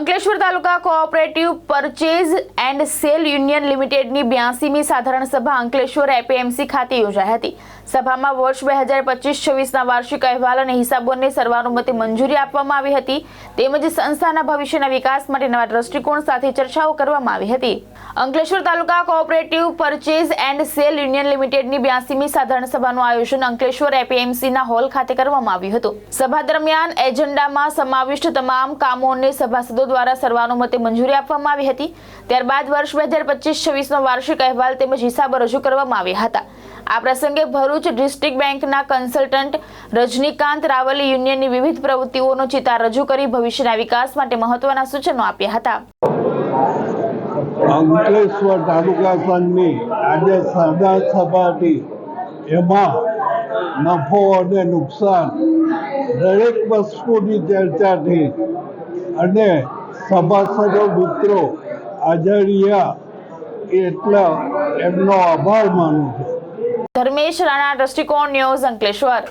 Ankleshwar taluka cooperative purchase and sale union લિમિટેડની 82મી સાધારણ સભા અંકલેશ્વર એપીએમસી ખાતે યોજાઈ હતી। સભામાં વર્ષ 2025-26ના વાર્ષિક અહેવાલ અને હિસાબોને સર્વાનુમતે મંજૂરી આપવામાં આવી હતી, તેમજ સંસ્થાના ભવિષ્યના વિકાસ માટે નવા દ્રષ્ટિકોણ સાથે ચર્ચાઓ કરવામાં આવી હતી। Ankleshwar taluka cooperative purchase and sale union લિમિટેડની 82મી સાધારણ સભાનું આયોજન અંકલેશ્વર એપીએમસીના હોલ ખાતે કરવામાં આવ્યું હતું। સભા દરમિયાન એજન્ડામાં સમાવિષ્ટ તમામ કામોને સભાસદો દ્વારા સર્વાનુમતે મંજૂરી આપવામાં આવી હતી। ત્યારબાદ વર્ષ 2025-26નો વાર્ષિક અહેવાલ તેમજ હિસાબો રજૂ કરવામાં આવ્યા હતા। આ પ્રસંગે ભરૂચ ડિસ્ટ્રિક્ટ બેંકના કન્સલ્ટન્ટ રજનીકાંત રાવલે યુનિયનની વિવિધ પ્રવૃત્તિઓનો ચિતાર રજૂ કરી ભવિષ્યના વિકાસ માટે મહત્વના સૂચનો આપ્યા હતા। અંકલેશ્વર તાલુકા સંઘની આજે સાધારણ સભાથી એમાં નફો અને નુકસાન દરેક વસ્તુની ચર્ચા થઈ અને સભાસદો મિત્રો હાજર રહ્યા એટલા એમનો આભાર માનું છું। ધર્મેશ રાણા, દ્રષ્ટિકોણ ન્યૂઝ, અંકલેશ્વર।